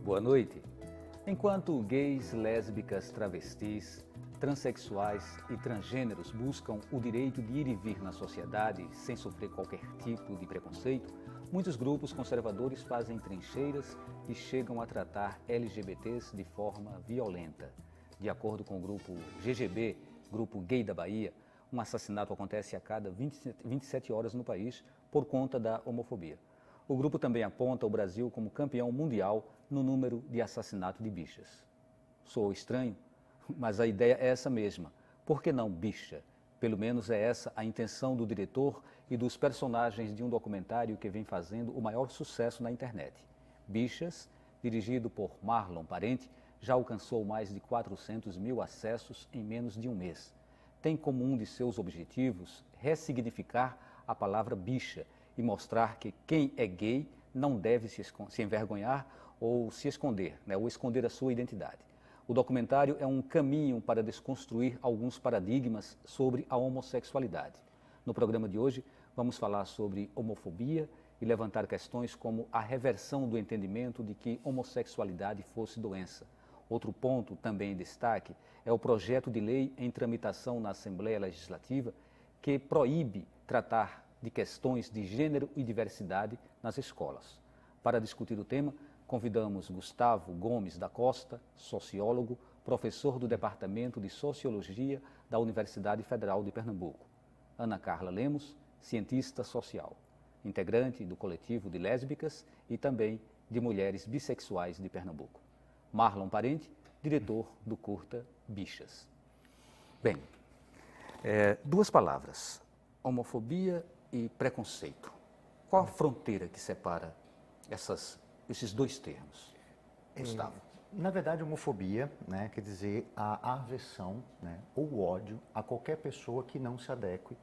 Boa noite. Enquanto gays, lésbicas, travestis, transexuais e transgêneros buscam o direito de ir e vir na sociedade sem sofrer qualquer tipo de preconceito, muitos grupos conservadores fazem trincheiras e chegam a tratar LGBTs de forma violenta. De acordo com o grupo GGB, Grupo Gay da Bahia, um assassinato acontece a cada 27 horas no país por conta da homofobia. O grupo também aponta o Brasil como campeão mundial no número de assassinato de bichas. Sou estranho, mas a ideia é essa mesma. Por que não bicha? Pelo menos é essa a intenção do diretor e dos personagens de um documentário que vem fazendo o maior sucesso na internet. Bichas, dirigido por Marlon Parente, já alcançou mais de 400 mil acessos em menos de um mês. Tem como um de seus objetivos ressignificar a palavra bicha e mostrar que quem é gay não deve se envergonhar ou se esconder, ou esconder a sua identidade. O documentário é um caminho para desconstruir alguns paradigmas sobre a homossexualidade. No programa de hoje, vamos falar sobre homofobia e levantar questões como a reversão do entendimento de que homossexualidade fosse doença. Outro ponto também em destaque é o projeto de lei em tramitação na Assembleia Legislativa que proíbe tratar de questões de gênero e diversidade nas escolas. Para discutir o tema, convidamos Gustavo Gomes da Costa, sociólogo, professor do Departamento de Sociologia da Universidade Federal de Pernambuco. Ana Carla Lemos, cientista social, integrante do coletivo de lésbicas e também de mulheres bissexuais de Pernambuco. Marlon Parente, diretor do curta Bichas. Bem, duas palavras, homofobia e preconceito. Qual a fronteira que separa esses dois termos, Gustavo? Na verdade, homofobia, quer dizer a aversão, ou o ódio a qualquer pessoa que não se adeque,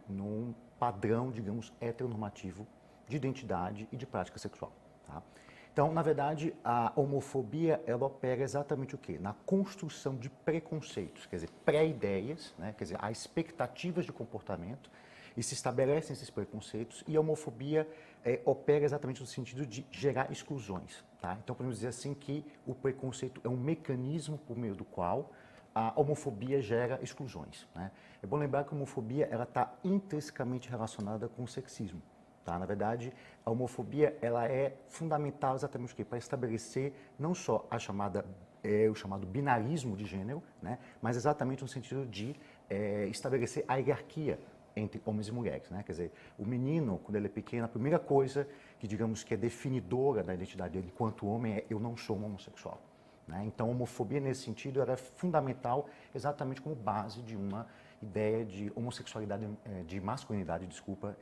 num padrão, digamos, heteronormativo de identidade e de prática sexual. Tá? Então, na verdade, a homofobia, ela opera exatamente o quê? Na construção de preconceitos, quer dizer, pré-ideias, quer dizer, há expectativas de comportamento e se estabelecem esses preconceitos, e a homofobia opera exatamente no sentido de gerar exclusões. Tá? Então, podemos dizer assim que o preconceito é um mecanismo por meio do qual a homofobia gera exclusões. É bom lembrar que a homofobia está intrinsecamente relacionada com o sexismo. Tá? Na verdade, a homofobia ela é fundamental exatamente para estabelecer não só o chamado binarismo de gênero, mas exatamente no sentido de estabelecer a hierarquia entre homens e mulheres. Quer dizer, o menino, quando ele é pequeno, a primeira coisa que, digamos, que é definidora da identidade dele enquanto homem é eu não sou um homossexual. Então, a homofobia, nesse sentido, era fundamental exatamente como base de uma ideia de homossexualidade, de masculinidade,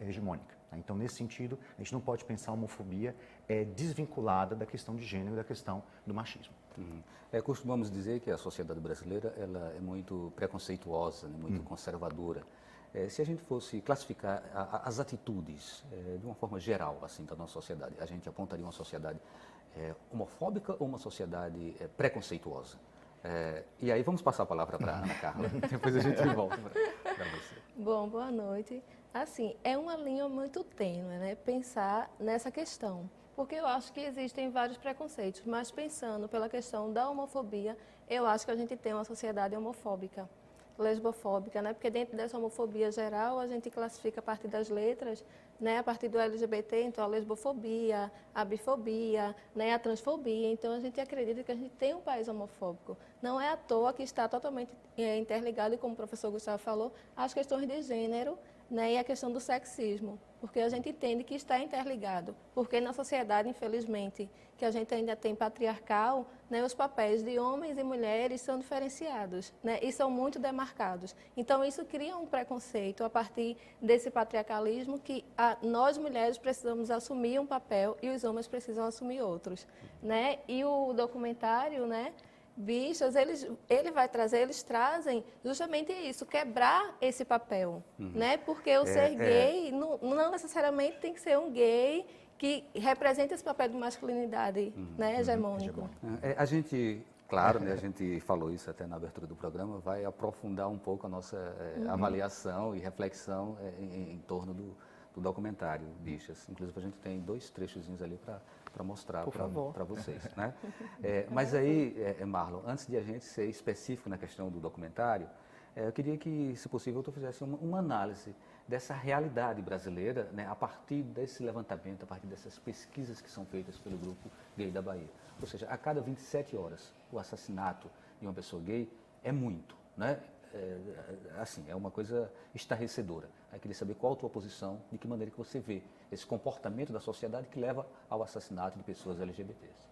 hegemônica. Então, nesse sentido, a gente não pode pensar a homofobia desvinculada da questão de gênero e da questão do machismo. Costumamos dizer que a sociedade brasileira ela é muito preconceituosa, muito conservadora. Se a gente fosse classificar as atitudes de uma forma geral assim, da nossa sociedade, a gente apontaria uma sociedade homofóbica ou uma sociedade preconceituosa? E aí vamos passar a palavra para a Ana Carla, depois a gente volta para você. Bom, boa noite. Assim, é uma linha muito tênue, pensar nessa questão, porque eu acho que existem vários preconceitos, mas pensando pela questão da homofobia, eu acho que a gente tem uma sociedade homofóbica, lesbofóbica, porque dentro dessa homofobia geral a gente classifica a partir das letras, a partir do LGBT, então a lesbofobia, a bifobia, a transfobia, então a gente acredita que a gente tem um país homofóbico. Não é à toa que está totalmente interligado, e como o professor Gustavo falou, às questões de gênero, e a questão do sexismo, porque a gente entende que está interligado, porque na sociedade, infelizmente, que a gente ainda tem patriarcal, os papéis de homens e mulheres são diferenciados, e são muito demarcados. Então, isso cria um preconceito a partir desse patriarcalismo que nós mulheres precisamos assumir um papel e os homens precisam assumir outros. E o documentário, Bichas, eles trazem justamente isso, quebrar esse papel, Porque o ser gay não necessariamente tem que ser um gay que representa esse papel de masculinidade, hegemônico. A gente, claro, a gente falou isso até na abertura do programa, vai aprofundar um pouco a nossa avaliação e reflexão em torno do do documentário Bichas. Inclusive, a gente tem 2 trechozinhos ali para mostrar para vocês. Né? Mas aí, Marlon, antes de a gente ser específico na questão do documentário, eu queria que, se possível, tu fizesse uma análise dessa realidade brasileira, né, a partir desse levantamento, a partir dessas pesquisas que são feitas pelo Grupo Gay da Bahia. Ou seja, a cada 27 horas, o assassinato de uma pessoa gay é muito, né? Assim, é uma coisa estarrecedora. Eu queria saber qual a tua posição, de que maneira que você vê esse comportamento da sociedade que leva ao assassinato de pessoas LGBTs.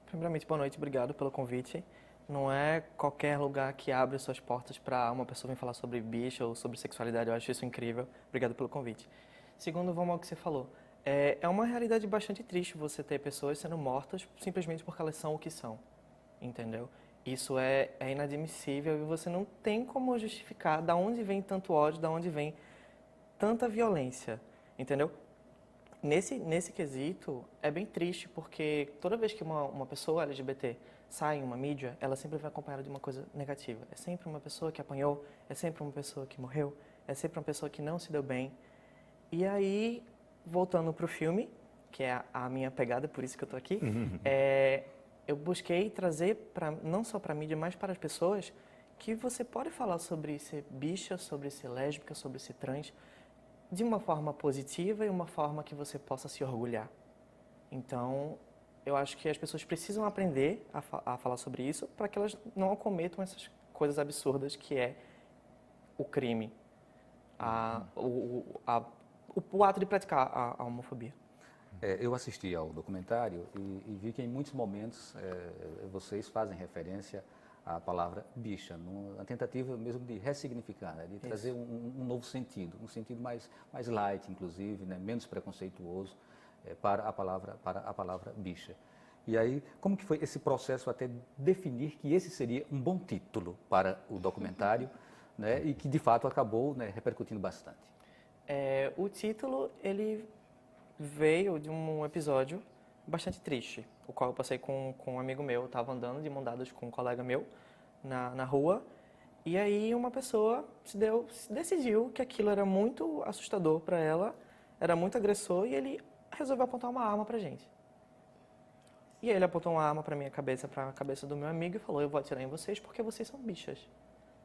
Primeiramente, boa noite, obrigado pelo convite. Não é qualquer lugar que abre suas portas para uma pessoa vir falar sobre bicho ou sobre sexualidade, eu acho isso incrível. Obrigado pelo convite. Segundo, vamos ao que você falou. É uma realidade bastante triste você ter pessoas sendo mortas simplesmente porque elas são o que são, entendeu? Isso é inadmissível e você não tem como justificar de onde vem tanto ódio, de onde vem tanta violência, entendeu? Nesse quesito, é bem triste, porque toda vez que uma pessoa LGBT sai em uma mídia, ela sempre vai acompanhada de uma coisa negativa. É sempre uma pessoa que apanhou, é sempre uma pessoa que morreu, é sempre uma pessoa que não se deu bem. E aí, voltando para o filme, que é a minha pegada, por isso que eu estou aqui, eu busquei trazer, não só para a mídia, mas para as pessoas, que você pode falar sobre ser bicha, sobre ser lésbica, sobre ser trans, de uma forma positiva e uma forma que você possa se orgulhar. Então, eu acho que as pessoas precisam aprender a falar sobre isso para que elas não cometam essas coisas absurdas que é o crime, o ato de praticar a homofobia. Eu assisti ao documentário e vi que em muitos momentos vocês fazem referência à palavra bicha, numa tentativa mesmo de ressignificar, né, de trazer um novo sentido, um sentido mais light, inclusive, né, menos preconceituoso para a palavra bicha. E aí, como que foi esse processo até definir que esse seria um bom título para o documentário, né, e que de fato acabou, né, repercutindo bastante? O título, ele veio de um episódio bastante triste, o qual eu passei com um amigo meu. Eu estava andando de mão dadas com um colega meu na rua, e aí uma pessoa decidiu que aquilo era muito assustador para ela, era muito agressor, e ele resolveu apontar uma arma pra gente. E ele apontou uma arma pra minha cabeça, pra cabeça do meu amigo, e falou: eu vou atirar em vocês porque vocês são bichas.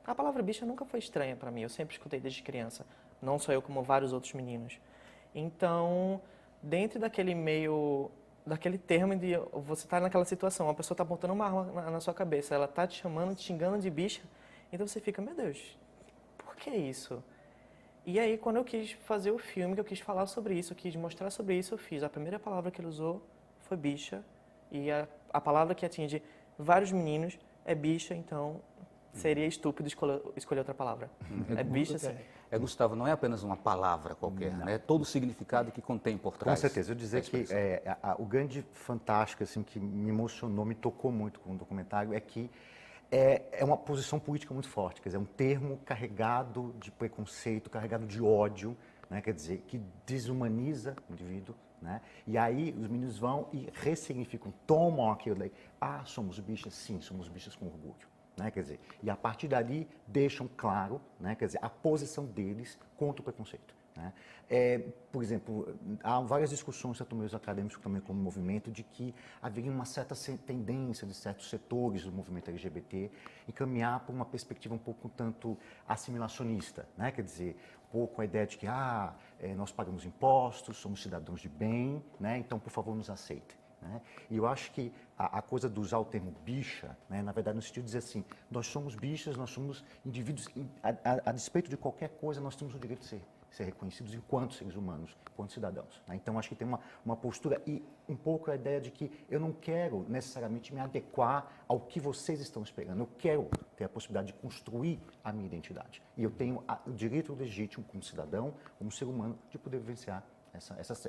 A palavra bicha nunca foi estranha pra mim, eu sempre escutei desde criança, não só eu, como vários outros meninos. Então, dentro daquele termo de você estar naquela situação, uma pessoa está apontando uma arma na sua cabeça, ela está te chamando, te xingando de bicha, então você fica, meu Deus, por que isso? E aí, quando eu quis fazer o filme, que eu quis falar sobre isso, eu quis mostrar sobre isso, eu fiz. A primeira palavra que ele usou foi bicha, e a palavra que atinge vários meninos é bicha, então seria estúpido escolher outra palavra. É bicha, sim. Gustavo, não é apenas uma palavra qualquer, né? É todo o significado que contém por trás. Com certeza. Eu dizer que o grande fantástico, assim, que me emocionou, me tocou muito com o documentário, é que é uma posição política muito forte, quer dizer, é um termo carregado de preconceito, carregado de ódio, né? Quer dizer, que desumaniza o indivíduo, né? E aí os meninos vão e ressignificam, tomam aquilo daí. Ah, somos bichas? Sim, somos bichas com orgulho. Né, quer dizer, e a partir dali deixam claro, né, quer dizer, a posição deles contra o preconceito. Né? Por exemplo, há várias discussões, tanto meios acadêmicos também como movimento, de que haveria uma certa tendência de certos setores do movimento LGBT em caminhar por uma perspectiva um pouco tanto assimilacionista, né? Quer dizer, um pouco a ideia de que nós pagamos impostos, somos cidadãos de bem, né? Então, por favor, nos aceitem. Né? E eu acho que a coisa de usar o termo bicha, né, na verdade, no sentido de dizer assim, nós somos bichas, nós somos indivíduos, a despeito de qualquer coisa, nós temos o direito de ser reconhecidos enquanto seres humanos, enquanto cidadãos. Né? Então, acho que tem uma postura e um pouco a ideia de que eu não quero necessariamente me adequar ao que vocês estão esperando, eu quero ter a possibilidade de construir a minha identidade. E eu tenho o direito legítimo como cidadão, como ser humano, de poder vivenciar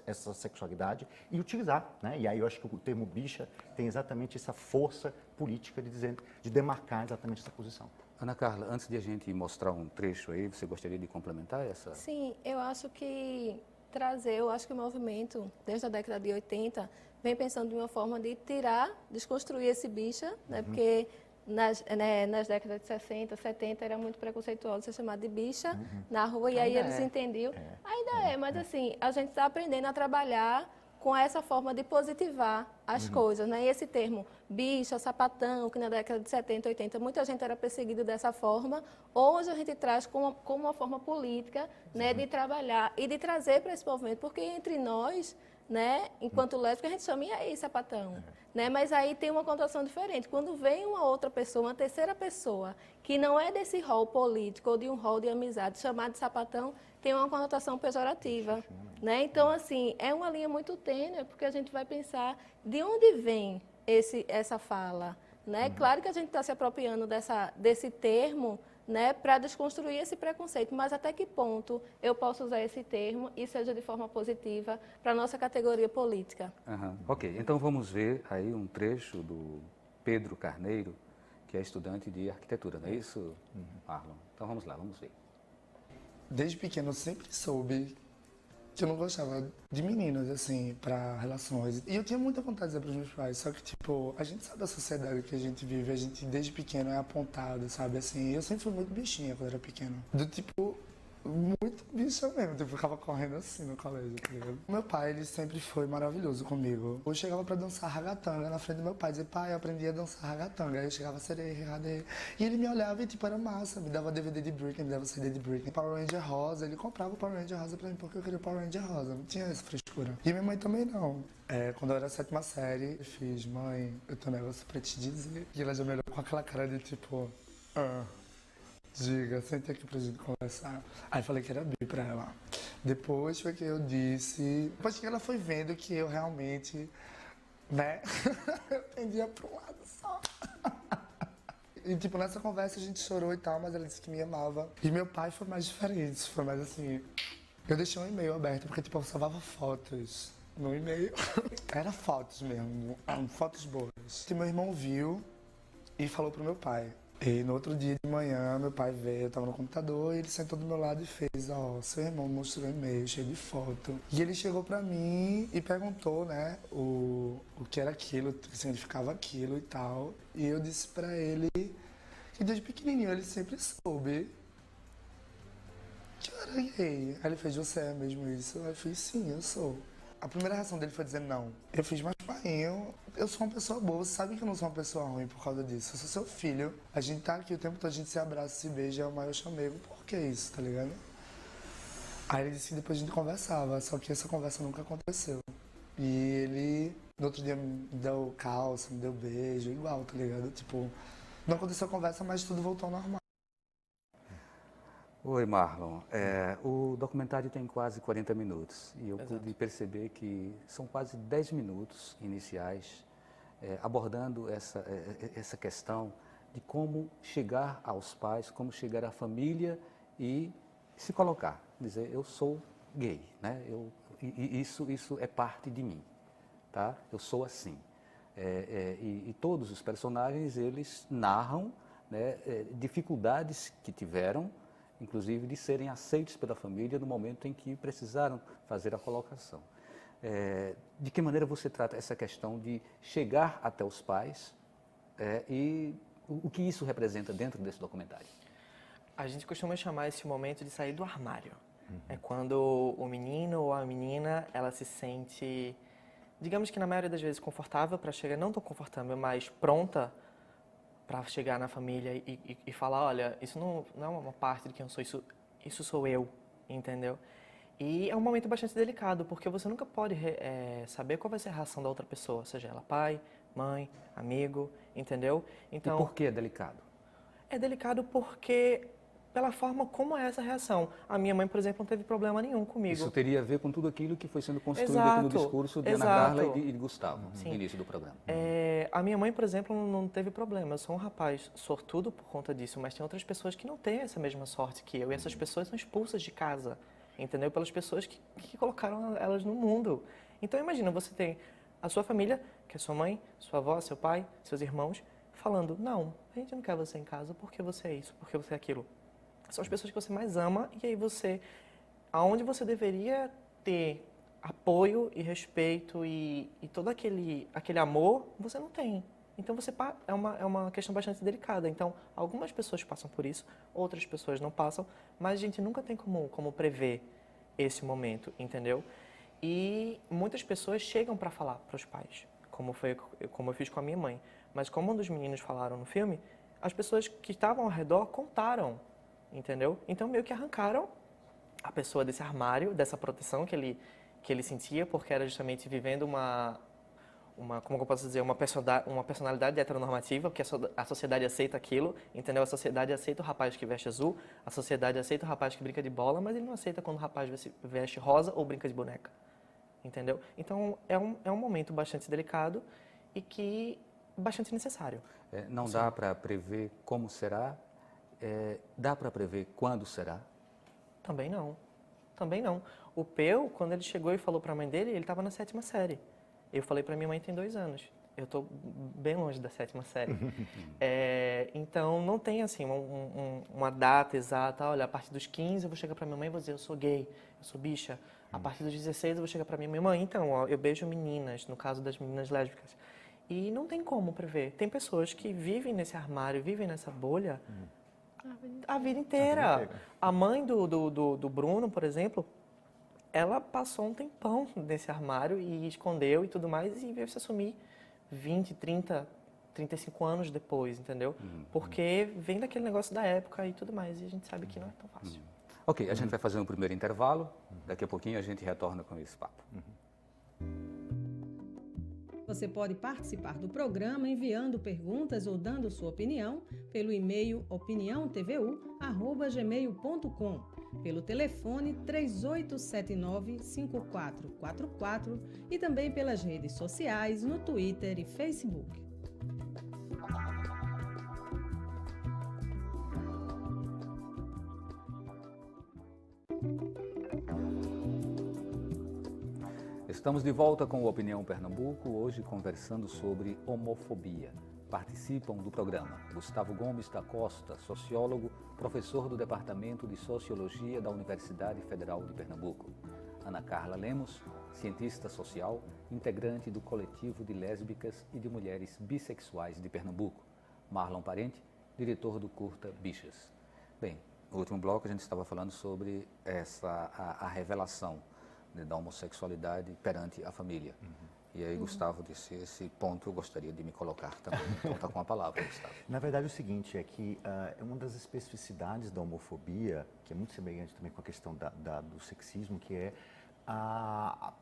essa sexualidade e utilizar, né? E aí eu acho que o termo bicha tem exatamente essa força política de demarcar exatamente essa posição. Ana Carla, antes de a gente mostrar um trecho aí, você gostaria de complementar essa? Sim, eu acho que eu acho que o movimento, desde a década de 80, vem pensando de uma forma de desconstruir esse bicha, né? Porque nas décadas de 60, 70, era muito preconceituoso ser chamado de bicha na rua, e aí Ainda eles é. entendiam. Ainda é, mas assim, a gente está aprendendo a trabalhar com essa forma de positivar as coisas, né? E esse termo bicha, sapatão, que na década de 70, 80, muita gente era perseguido dessa forma, hoje a gente traz como uma forma política, né, de trabalhar e de trazer para esse movimento, porque entre nós, né, enquanto lésbica, a gente chama, e aí, sapatão? Né? Mas aí tem uma conotação diferente. Quando vem uma outra pessoa, uma terceira pessoa, que não é desse rol político ou de um rol de amizade, chamado de sapatão, tem uma conotação pejorativa. Né? Então, assim, é uma linha muito tênue, porque a gente vai pensar de onde vem essa fala. Né? Claro que a gente está se apropriando desse termo, né, para desconstruir esse preconceito, mas até que ponto eu posso usar esse termo e seja de forma positiva para a nossa categoria política? Ok, então vamos ver aí um trecho do Pedro Carneiro, que é estudante de arquitetura, não é isso, Marlon? Então vamos lá, vamos ver. Desde pequeno eu sempre soube que eu não gostava de meninas, assim, pra relações. E eu tinha muita vontade de dizer pros meus pais, só que, tipo, a gente sabe a sociedade que a gente vive, a gente desde pequeno é apontado, sabe, assim. Eu sempre fui muito bichinha quando era pequeno. Do tipo, muito bicha mesmo, tipo, eu ficava correndo assim no colégio, tá ligado? Meu pai, ele sempre foi maravilhoso comigo. Eu chegava pra dançar ragatanga na frente do meu pai, dizia, pai, eu aprendi a dançar ragatanga. Aí eu chegava, serei, regadei. E ele me olhava e, tipo, era massa, me dava DVD de Britney, me dava CD de Britney. Power Ranger rosa, ele comprava o Power Ranger rosa pra mim, porque eu queria o Power Ranger rosa, não tinha essa frescura. E minha mãe também não. Quando eu era 7ª série, eu fiz, mãe, eu tenho um negócio pra te dizer. E ela já me olhou com aquela cara de, tipo, diga, senta aqui pra gente conversar. Aí falei que era bi pra ela. Depois foi que eu disse. Depois que ela foi vendo que eu realmente, né? Eu pendia pra um lado só. E tipo, nessa conversa a gente chorou e tal, mas ela disse que me amava. E meu pai foi mais diferente, foi mais assim. Eu deixei um e-mail aberto, porque tipo, eu salvava fotos no e-mail. Era fotos mesmo, fotos boas. E meu irmão viu e falou pro meu pai. E no outro dia de manhã, meu pai veio, eu tava no computador, e ele sentou do meu lado e fez, seu irmão mostrou um e-mail cheio de foto. E ele chegou pra mim e perguntou, né, o que era aquilo, o que significava aquilo e tal. E eu disse pra ele que desde pequenininho ele sempre soube que eu era gay. Aí ele fez, você é mesmo isso? Eu fiz, sim, eu sou. A primeira reação dele foi dizer não. Eu fiz, mas pai, eu sou uma pessoa boa, você sabe que eu não sou uma pessoa ruim por causa disso. Eu sou seu filho, a gente tá aqui o tempo todo, a gente se abraça, se beija, é o maior chamego. Por que isso, tá ligado? Aí ele disse que depois a gente conversava, só que essa conversa nunca aconteceu. E ele, no outro dia, me deu calça, me deu beijo, igual, tá ligado? Tipo, não aconteceu a conversa, mas tudo voltou ao normal. Oi, Marlon. O documentário tem quase 40 minutos e eu Exato. pude perceber que são quase 10 minutos iniciais abordando essa questão de como chegar aos pais, como chegar à família e se colocar, dizer, eu sou gay, né? Isso é parte de mim, tá? Eu sou assim. E todos os personagens, eles narram, né, dificuldades que tiveram, inclusive de serem aceitos pela família no momento em que precisaram fazer a colocação. De que maneira você trata essa questão de chegar até os pais e o que isso representa dentro desse documentário? A gente costuma chamar esse momento de sair do armário. É quando o menino ou a menina, ela se sente, digamos que na maioria das vezes confortável para chegar, não tão confortável, mas pronta para chegar na família e falar, olha, isso não é uma parte de quem eu sou, isso sou eu, entendeu? E é um momento bastante delicado, porque você nunca pode saber qual vai ser a reação da outra pessoa, seja ela pai, mãe, amigo, entendeu? Então, E por que é delicado? É delicado porque, pela forma como é essa reação. A minha mãe, por exemplo, não teve problema nenhum comigo. Isso teria a ver com tudo aquilo que foi sendo construído Exato, aqui no discurso de Ana exato. Carla e de Gustavo, Sim. no início do programa. A minha mãe, por exemplo, não teve problema. Eu sou um rapaz sortudo por conta disso, mas tem outras pessoas que não têm essa mesma sorte que eu. E essas pessoas são expulsas de casa, entendeu? Pelas pessoas que colocaram elas no mundo. Então, imagina, você tem a sua família, que é sua mãe, sua avó, seu pai, seus irmãos, falando, não, a gente não quer você em casa porque você é isso, porque você é aquilo. São as pessoas que você mais ama e aí você, aonde você deveria ter apoio e respeito e todo aquele amor, você não tem, Então, é uma questão bastante delicada. Então, algumas pessoas passam por isso, outras pessoas não passam, mas a gente nunca tem como prever esse momento, entendeu? E muitas pessoas chegam para falar para os pais, como eu fiz com a minha mãe. Mas como um dos meninos falaram no filme, as pessoas que estavam ao redor contaram, entendeu? Então, meio que arrancaram a pessoa desse armário, dessa proteção que ele sentia, porque era justamente vivendo como eu posso dizer, uma personalidade heteronormativa, porque a sociedade aceita aquilo, entendeu? A sociedade aceita o rapaz que veste azul, a sociedade aceita o rapaz que brinca de bola, mas ele não aceita quando o rapaz veste rosa ou brinca de boneca, entendeu? Então, é um momento bastante delicado e que bastante necessário. Não dá para prever como será, dá para prever quando será? Também não. Também não. O Peu, quando ele chegou e falou para a mãe dele, ele estava na 7ª série. Eu falei para minha mãe tem 2 anos. Eu estou bem longe da 7ª série. Então, não tem assim uma data exata. Olha, a partir dos 15 eu vou chegar para minha mãe e vou dizer eu sou gay, eu sou bicha. A partir dos 16 eu vou chegar para minha mãe, então, ó, eu beijo meninas, no caso das meninas lésbicas. E não tem como prever. Tem pessoas que vivem nesse armário, vivem nessa bolha a vida inteira. A mãe do Bruno, por exemplo, ela passou um tempão nesse armário e escondeu e tudo mais e veio se assumir 20, 30, 35 anos depois, entendeu? Porque vem daquele negócio da época e tudo mais e a gente sabe que não é tão fácil. Ok, a gente vai fazer um primeiro intervalo, daqui a pouquinho a gente retorna com esse papo. Você pode participar do programa enviando perguntas ou dando sua opinião pelo e-mail opiniãotvu@gmail.com, pelo telefone 3879-5444 e também pelas redes sociais no Twitter e Facebook. Estamos de volta com o Opinião Pernambuco, hoje conversando sobre homofobia. Participam do programa Gustavo Gomes da Costa, sociólogo, professor do Departamento de Sociologia da Universidade Federal de Pernambuco. Ana Carla Lemos, cientista social, integrante do coletivo de lésbicas e de mulheres bissexuais de Pernambuco. Marlon Parente, diretor do curta Bichas. Bem, no último bloco a gente estava falando sobre a revelação da homossexualidade perante a família. E aí, Gustavo disse, esse ponto eu gostaria de me colocar também. Então, está com a palavra, Gustavo. Na verdade, é o seguinte, é que uma das especificidades da homofobia, que é muito semelhante também com a questão do sexismo, que é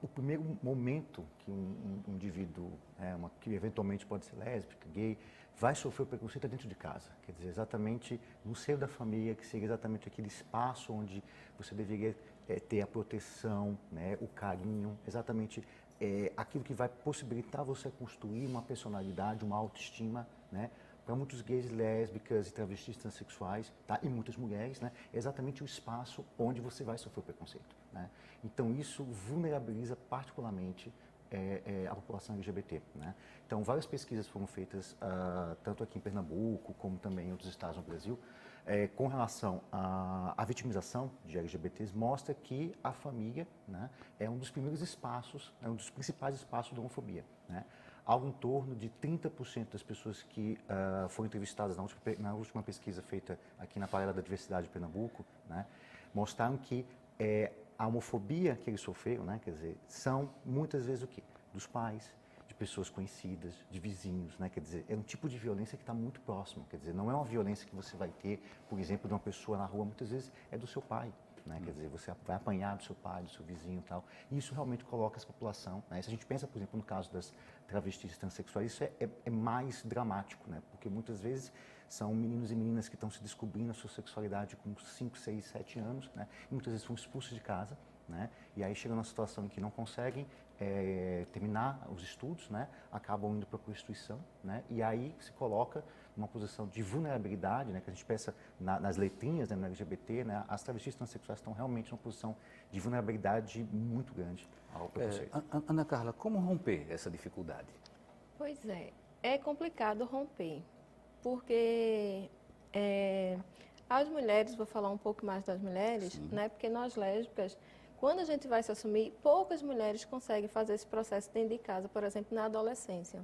o primeiro momento que um indivíduo, que eventualmente pode ser lésbica, gay, vai sofrer o preconceito dentro de casa. Quer dizer, exatamente no seio da família, que seria exatamente aquele espaço onde você deveria ter a proteção, né, o carinho, exatamente aquilo que vai possibilitar você construir uma personalidade, uma autoestima, né? Para muitos gays, lésbicas e travestis transexuais, tá? E muitas mulheres, né? É exatamente o espaço onde você vai sofrer o preconceito, né? Então isso vulnerabiliza particularmente a população LGBT, né? Então várias pesquisas foram feitas tanto aqui em Pernambuco como também em outros estados no Brasil com relação à vitimização de LGBTs, mostra que a família, né, é um dos primeiros espaços, um dos principais espaços da homofobia, né? Algo em torno de 30% das pessoas que foram entrevistadas na última pesquisa feita aqui na Paralela da Diversidade de Pernambuco, né, mostraram que a homofobia que eles sofreram, né, quer dizer, são muitas vezes o quê? Dos pais, de pessoas conhecidas, de vizinhos, né, quer dizer, é um tipo de violência que está muito próximo, quer dizer, não é uma violência que você vai ter, por exemplo, de uma pessoa na rua, muitas vezes é do seu pai, né, quer dizer, você vai apanhar do seu pai, do seu vizinho e tal, e isso realmente coloca essa população, né, se a gente pensa, por exemplo, no caso das travestis transexuais, isso é mais dramático, né, porque muitas vezes são meninos e meninas que estão se descobrindo a sua sexualidade com 5, 6, 7 anos, né, e muitas vezes são expulsos de casa, né, e aí chegam numa situação em que não conseguem terminar os estudos, né, acabam indo para a prostituição, né, e aí se coloca numa posição de vulnerabilidade, né, que a gente pensa nas letrinhas, né, no LGBT, né, as travestis transexuais estão realmente numa posição de vulnerabilidade muito grande ao preconceito. Ana Carla, como romper essa dificuldade? Pois é complicado romper, porque as mulheres, vou falar um pouco mais das mulheres, né, porque nós lésbicas, quando a gente vai se assumir, poucas mulheres conseguem fazer esse processo dentro de casa, por exemplo, na adolescência.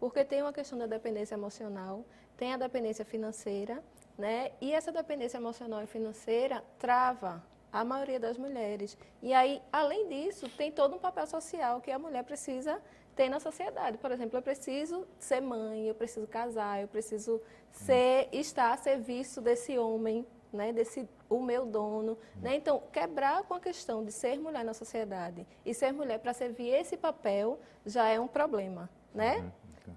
Porque tem uma questão da dependência emocional, tem a dependência financeira, né? E essa dependência emocional e financeira trava a maioria das mulheres. E aí, além disso, tem todo um papel social que a mulher precisa ter na sociedade. Por exemplo, eu preciso ser mãe, eu preciso casar, eu preciso estar a serviço desse homem, né, o meu dono. Né? Então, quebrar com a questão de ser mulher na sociedade e ser mulher para servir esse papel já é um problema. Né?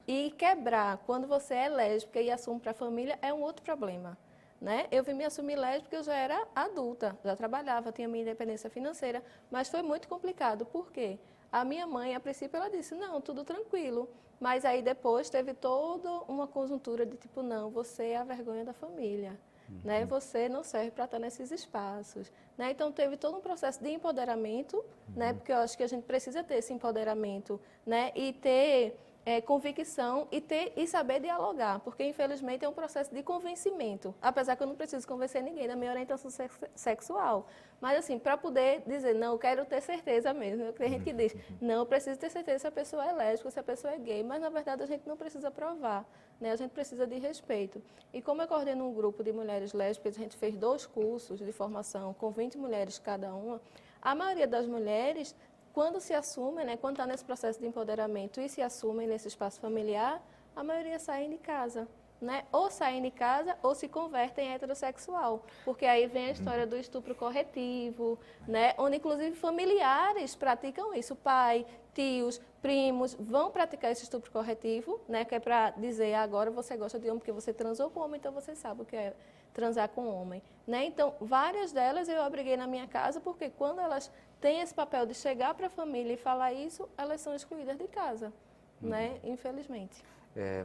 E quebrar quando você é lésbica e assume para a família é um outro problema. Né? Eu vim me assumir lésbica, eu já era adulta, já trabalhava, tinha minha independência financeira, mas foi muito complicado. Por quê? A minha mãe, a princípio, ela disse, não, tudo tranquilo. Mas aí depois teve toda uma conjuntura de tipo, não, você é a vergonha da família. Né? Você não serve para estar nesses espaços. Né? Então, teve todo um processo de empoderamento, né? Porque eu acho que a gente precisa ter esse empoderamento, né? E ter convicção e saber dialogar, porque, infelizmente, é um processo de convencimento, apesar que eu não preciso convencer ninguém da minha orientação sexual. Mas, assim, para poder dizer, não, eu quero ter certeza mesmo. Tem gente que diz, não, eu preciso ter certeza se a pessoa é lésbica, se a pessoa é gay, mas, na verdade, a gente não precisa provar, né? A gente precisa de respeito. E como eu coordeno um grupo de mulheres lésbicas, a gente fez 2 cursos de formação com 20 mulheres cada uma, a maioria das mulheres, quando se assumem, né, quando está nesse processo de empoderamento e se assumem nesse espaço familiar, a maioria saem de casa. Né? Ou saem de casa ou se convertem em heterossexual. Porque aí vem a história do estupro corretivo, né? Onde inclusive familiares praticam isso. Pai, tios, primos vão praticar esse estupro corretivo, né? Que é para dizer, agora você gosta de homem porque você transou com homem, então você sabe o que é transar com homem. Né? Então, várias delas eu abriguei na minha casa porque quando elas têm esse papel de chegar para a família e falar isso, elas são excluídas de casa, né? Infelizmente.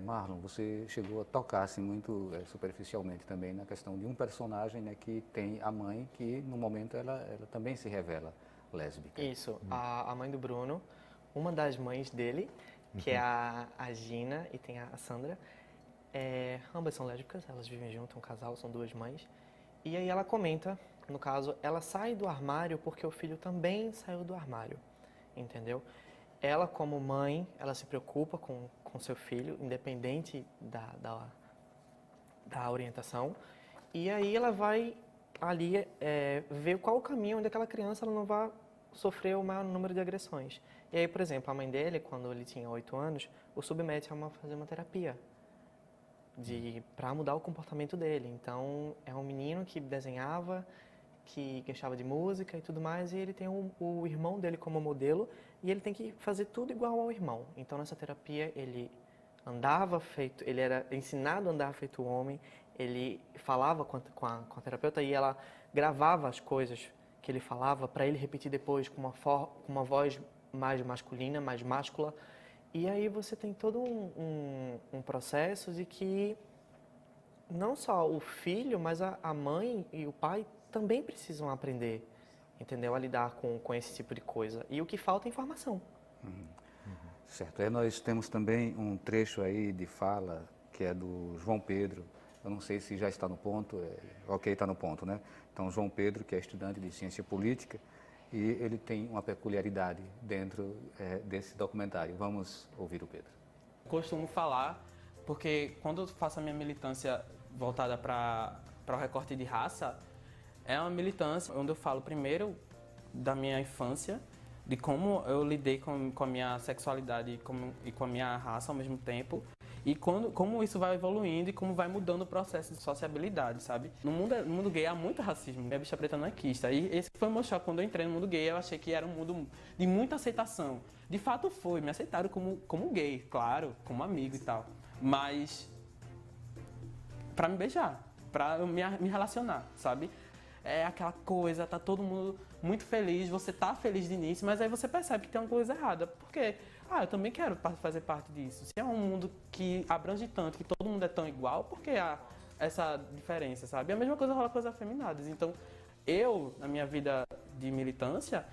Marlon, você chegou a tocar assim, muito superficialmente também na questão de um personagem, né, que tem a mãe que no momento ela também se revela lésbica. Isso, a mãe do Bruno, uma das mães dele, que é a Gina e tem a Sandra, ambas são lésbicas, elas vivem junto, um casal, são 2 mães. E aí ela comenta, no caso, ela sai do armário porque o filho também saiu do armário, entendeu? Ela, como mãe, ela se preocupa com seu filho, independente da orientação. E aí ela vai ali ver qual o caminho onde aquela criança ela não vai sofrer o maior número de agressões. E aí, por exemplo, a mãe dele, quando ele tinha 8 anos, o submete a fazer uma terapia para mudar o comportamento dele. Então, é um menino que desenhava, que gostava de música e tudo mais, e ele tem o irmão dele como modelo, e ele tem que fazer tudo igual ao irmão. Então, nessa terapia, ele era ensinado a andar feito homem, ele falava com a terapeuta e ela gravava as coisas que ele falava para ele repetir depois com uma voz mais masculina, mais máscula. E aí você tem todo um processo de que não só o filho, mas a mãe e o pai também precisam aprender, entendeu? A lidar com esse tipo de coisa. E o que falta é informação. Certo. Nós temos também um trecho aí de fala que é do João Pedro. Eu não sei se já está no ponto. Ok, está no ponto, né? Então, João Pedro, que é estudante de ciência política, e ele tem uma peculiaridade dentro desse documentário. Vamos ouvir o Pedro. Costumo falar, porque quando eu faço a minha militância voltada para o recorte de raça, é uma militância onde eu falo primeiro da minha infância, de como eu lidei com a minha sexualidade e com a minha raça ao mesmo tempo, e como isso vai evoluindo e como vai mudando o processo de sociabilidade, sabe? No mundo gay há muito racismo, a bicha preta não é quista. E esse foi o meu choque quando eu entrei no mundo gay, eu achei que era um mundo de muita aceitação. De fato foi, me aceitaram como gay, claro, como amigo e tal. Mas pra me beijar, pra eu me relacionar, sabe? É aquela coisa, tá todo mundo muito feliz, você tá feliz de início, mas aí você percebe que tem uma coisa errada. Por quê? Eu também quero fazer parte disso. Se é um mundo que abrange tanto, que todo mundo é tão igual, por que há essa diferença, sabe? E a mesma coisa rola com as afeminadas. Então, eu, na minha vida de militância,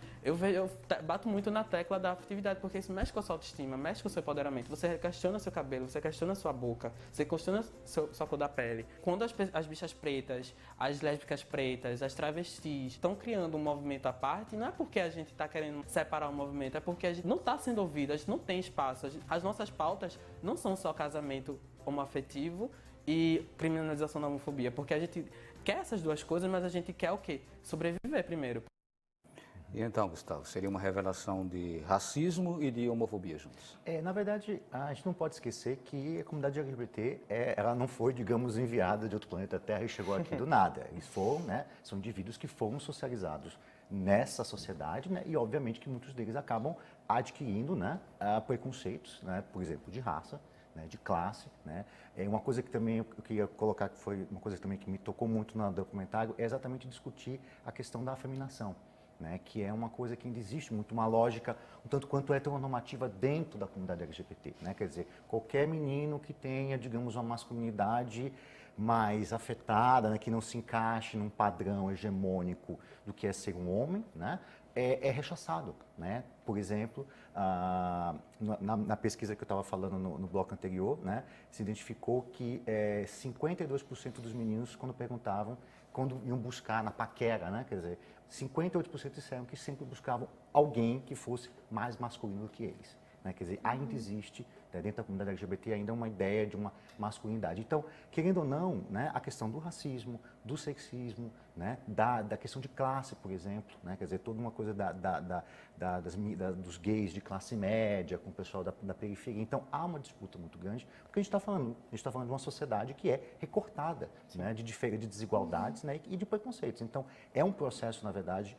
bato muito na tecla da afetividade, porque isso mexe com a sua autoestima, mexe com o seu empoderamento. Você questiona seu cabelo, você questiona sua boca, você questiona sua cor da pele. Quando as bichas pretas, as lésbicas pretas, as travestis estão criando um movimento à parte, não é porque a gente está querendo separar o movimento, é porque a gente não está sendo ouvido, a gente não tem espaço. As nossas pautas não são só casamento homoafetivo e criminalização da homofobia, porque a gente quer essas duas coisas, mas a gente quer o quê? Sobreviver primeiro. E então, Gustavo, seria uma revelação de racismo e de homofobia juntos? Na verdade, a gente não pode esquecer que a comunidade LGBT, ela não foi, digamos, enviada de outro planeta Terra e chegou aqui do nada. Eles foram, né, são indivíduos que foram socializados nessa sociedade, né, e obviamente que muitos deles acabam adquirindo, né, preconceitos, né, por exemplo, de raça, né, de classe, né. Uma coisa que também eu queria colocar, que foi uma coisa também que me tocou muito no documentário, é exatamente discutir a questão da afeminação, né, que é uma coisa que ainda existe muito, uma lógica um tanto quanto heteronormativa dentro da comunidade LGBT, né, quer dizer, qualquer menino que tenha, digamos, uma masculinidade mais afetada, né, que não se encaixe num padrão hegemônico do que é ser um homem, né, é rechaçado, né? Por exemplo, na pesquisa que eu estava falando no bloco anterior, né, se identificou que 52% dos meninos, quando iam buscar na paquera, né, quer dizer, 58% disseram que sempre buscavam alguém que fosse mais masculino do que eles. Né? Quer dizer, ainda existe, dentro da comunidade LGBT, ainda uma ideia de uma masculinidade. Então, querendo ou não, né, a questão do racismo, do sexismo, né, da questão de classe, por exemplo, né, quer dizer, toda uma coisa dos gays de classe média com o pessoal da periferia. Então, há uma disputa muito grande, porque a gente está falando de uma sociedade que é recortada, né, de desigualdades, né, e de preconceitos. Então, é um processo, na verdade,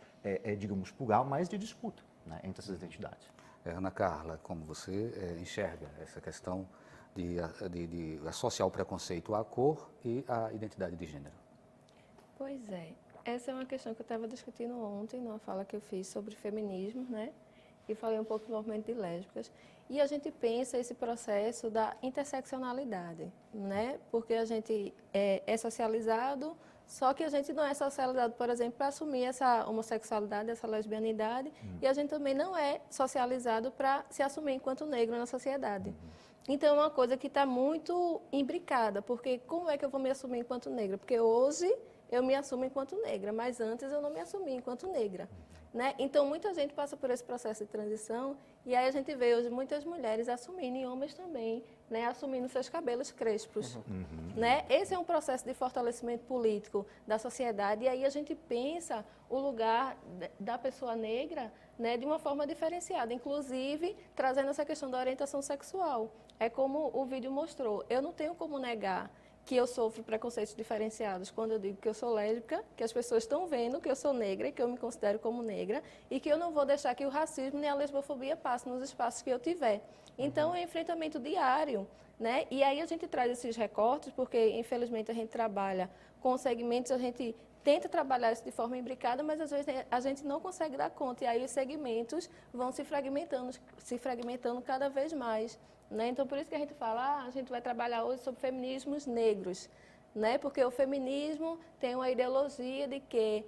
digamos, plural, mas de disputa, né, entre essas identidades. Ana Carla, como você enxerga essa questão de associar o preconceito à cor e à identidade de gênero? Pois é, essa é uma questão que eu estava discutindo ontem, numa fala que eu fiz sobre feminismo, né? E falei um pouco do movimento de lésbicas. E a gente pensa esse processo da interseccionalidade, né? Porque a gente é socializado, só que a gente não é socializado, por exemplo, para assumir essa homossexualidade, essa lesbianidade, e a gente também não é socializado para se assumir enquanto negro na sociedade. Então, é uma coisa que está muito imbricada, porque como é que eu vou me assumir enquanto negra? Porque hoje eu me assumo enquanto negra, mas antes eu não me assumi enquanto negra. Né? Então, muita gente passa por esse processo de transição e aí a gente vê hoje muitas mulheres assumindo, e homens também, né, assumindo seus cabelos crespos. Né? Esse é um processo de fortalecimento político da sociedade e aí a gente pensa o lugar da pessoa negra, né, de uma forma diferenciada, inclusive trazendo essa questão da orientação sexual. É como o vídeo mostrou, eu não tenho como negar que eu sofro preconceitos diferenciados quando eu digo que eu sou lésbica, que as pessoas estão vendo que eu sou negra e que eu me considero como negra e que eu não vou deixar que o racismo nem a lesbofobia passem nos espaços que eu tiver. Então, é um enfrentamento diário, né? E aí a gente traz esses recortes porque, infelizmente, a gente trabalha com segmentos, a gente tenta trabalhar isso de forma imbricada, mas às vezes a gente não consegue dar conta e aí os segmentos vão se fragmentando cada vez mais. Né? Então, por isso que a gente fala, a gente vai trabalhar hoje sobre feminismos negros, né? Porque o feminismo tem uma ideologia de que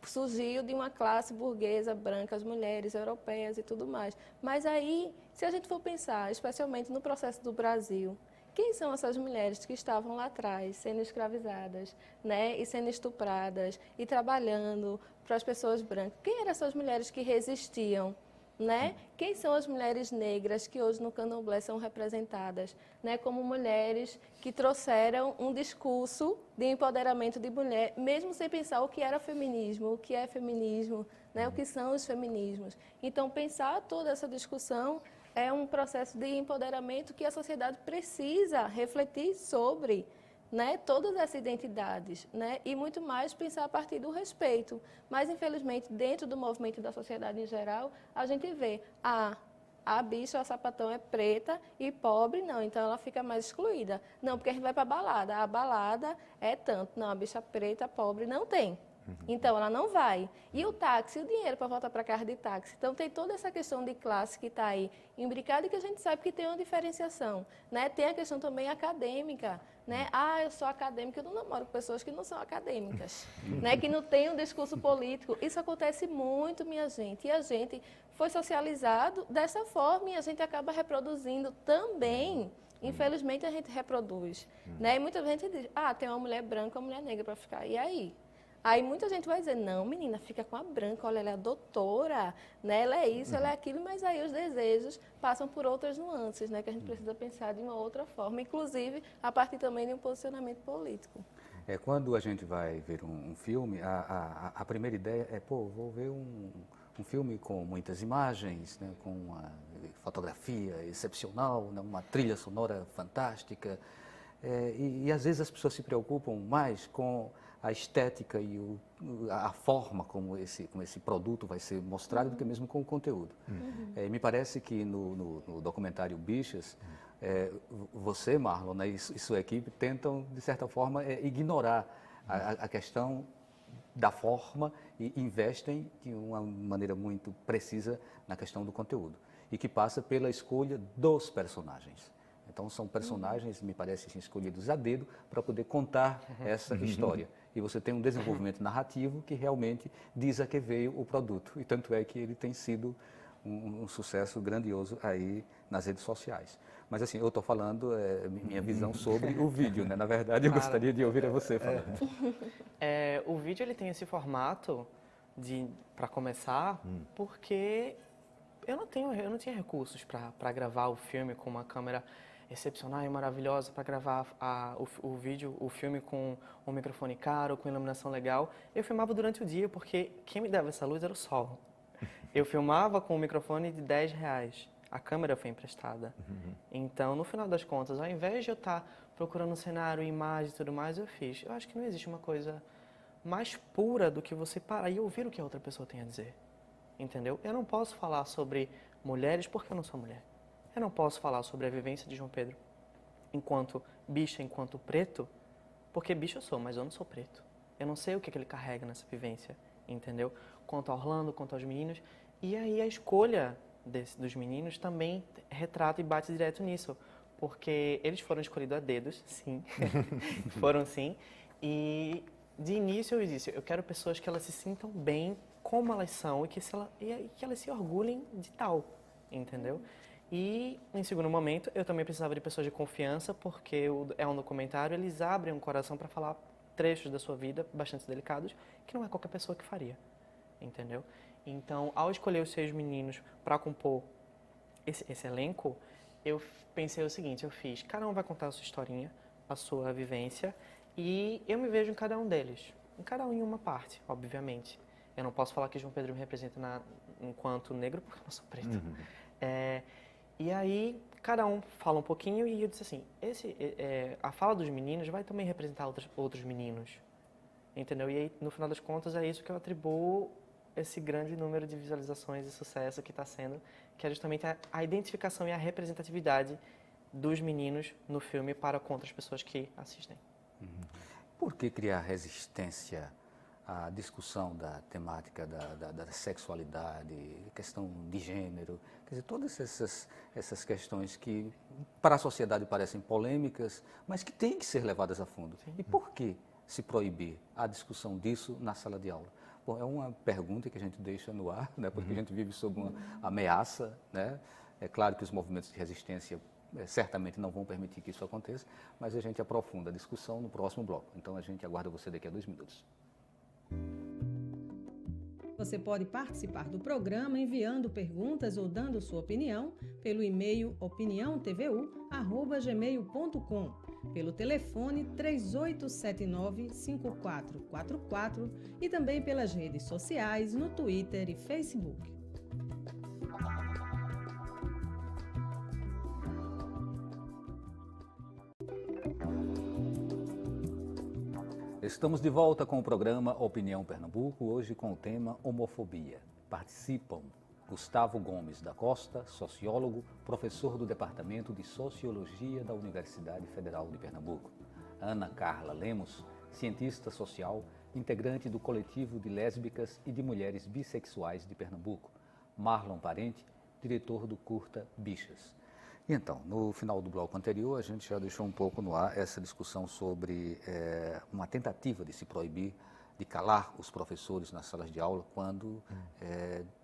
surgiu de uma classe burguesa, branca, as mulheres europeias e tudo mais. Mas aí, se a gente for pensar, especialmente no processo do Brasil, quem são essas mulheres que estavam lá atrás, sendo escravizadas, né? E sendo estupradas e trabalhando para as pessoas brancas? Quem eram essas mulheres que resistiam? Né? Quem são as mulheres negras que hoje no candomblé são representadas, né? Como mulheres que trouxeram um discurso de empoderamento de mulher, mesmo sem pensar o que era feminismo, o que é feminismo, né? O que são os feminismos. Então, pensar toda essa discussão é um processo de empoderamento que a sociedade precisa refletir sobre, né, todas essas identidades, né, e muito mais pensar a partir do respeito. Mas, infelizmente, dentro do movimento da sociedade em geral, a gente vê a bicha, a sapatão é preta e pobre, não, então ela fica mais excluída. Não, porque a gente vai para a balada é tanto. Não, a bicha preta, pobre, não tem. Então, ela não vai. E o táxi, o dinheiro para voltar para casa de táxi. Então, tem toda essa questão de classe que está aí imbricada e que a gente sabe que tem uma diferenciação. Né? Tem a questão também acadêmica. Né? Ah, eu sou acadêmica, eu não namoro com pessoas que não são acadêmicas, né? Que não têm um discurso político. Isso acontece muito, minha gente. E a gente foi socializado dessa forma e a gente acaba reproduzindo também. Infelizmente, a gente reproduz. Né? E muita gente diz, tem uma mulher branca, uma mulher negra para ficar. E aí? Aí muita gente vai dizer, não, menina, fica com a branca, olha, ela é doutora, né? Ela é isso, ela é aquilo, mas aí os desejos passam por outras nuances, né? Que a gente precisa pensar de uma outra forma, inclusive a partir também de um posicionamento político. Quando a gente vai ver um filme, a primeira ideia é, vou ver um filme com muitas imagens, né? Com uma fotografia excepcional, né? Uma trilha sonora fantástica. E às vezes as pessoas se preocupam mais com a estética e a forma como esse produto vai ser mostrado do que mesmo com o conteúdo. Me parece que no documentário Bichas, você, Marlon, né, e sua equipe tentam, de certa forma, ignorar a questão da forma e investem de uma maneira muito precisa na questão do conteúdo e que passa pela escolha dos personagens. Então, são personagens, me parece, assim, escolhidos a dedo para poder contar essa história. E você tem um desenvolvimento narrativo que realmente diz a que veio o produto. E tanto é que ele tem sido um sucesso grandioso aí nas redes sociais. Mas, assim, eu estou falando minha visão sobre o vídeo, né? Na verdade, eu gostaria de ouvir a você falando. O vídeo ele tem esse formato para começar, porque eu não tinha recursos para gravar o filme com uma câmera excepcional e maravilhosa para gravar o filme com um microfone caro, com iluminação legal. Eu filmava durante o dia, porque quem me dava essa luz era o sol. Eu filmava com um microfone de R$10. A câmera foi emprestada. Então, no final das contas, ao invés de eu estar procurando um cenário, imagem e tudo mais, eu acho que não existe uma coisa mais pura do que você parar e ouvir o que a outra pessoa tem a dizer. Entendeu? Eu não posso falar sobre mulheres porque eu não sou mulher. Eu não posso falar sobre a vivência de João Pedro enquanto bicha, enquanto preto, porque bicho eu sou, mas eu não sou preto. Eu não sei o que ele carrega nessa vivência, entendeu? Quanto a Orlando, quanto aos meninos. E aí a escolha dos meninos também retrata e bate direto nisso, porque eles foram escolhidos a dedos, sim, foram sim. E de início eu disse, eu quero pessoas que elas se sintam bem como elas são e que elas se orgulhem de tal, entendeu? E, em segundo momento, eu também precisava de pessoas de confiança, porque é um documentário, eles abrem um coração para falar trechos da sua vida bastante delicados, que não é qualquer pessoa que faria, entendeu? Então, ao escolher os 6 meninos para compor esse elenco, eu pensei o seguinte, cada um vai contar a sua historinha, a sua vivência, e eu me vejo em cada um deles, em cada um em uma parte, obviamente. Eu não posso falar que João Pedro me representa enquanto negro, porque eu não sou preto. E aí, cada um fala um pouquinho e eu disse assim, a fala dos meninos vai também representar outros meninos, entendeu? E aí, no final das contas, é isso que eu atribuo esse grande número de visualizações e sucesso que está sendo, que é justamente a identificação e a representatividade dos meninos no filme para com outras pessoas que assistem. Por que criar resistência à discussão da temática da sexualidade, questão de gênero, quer dizer, todas essas questões que para a sociedade parecem polêmicas, mas que têm que ser levadas a fundo. Sim. E por que se proibir a discussão disso na sala de aula? Bom, é uma pergunta que a gente deixa no ar, né, porque a gente vive sob uma ameaça, né? É claro que os movimentos de resistência certamente não vão permitir que isso aconteça, mas a gente aprofunda a discussão no próximo bloco. Então a gente aguarda você daqui a 2 minutos. Você pode participar do programa enviando perguntas ou dando sua opinião pelo e-mail opiniãotvu@gmail.com, pelo telefone 3879-5444 e também pelas redes sociais no Twitter e Facebook. Estamos de volta com o programa Opinião Pernambuco, hoje com o tema homofobia. Participam Gustavo Gomes da Costa, sociólogo, professor do Departamento de Sociologia da Universidade Federal de Pernambuco. Ana Carla Lemos, cientista social, integrante do coletivo de lésbicas e de mulheres bissexuais de Pernambuco, Marlon Parente, diretor do curta Bichas. E então, no final do bloco anterior, a gente já deixou um pouco no ar essa discussão sobre uma tentativa de se proibir, de calar os professores nas salas de aula quando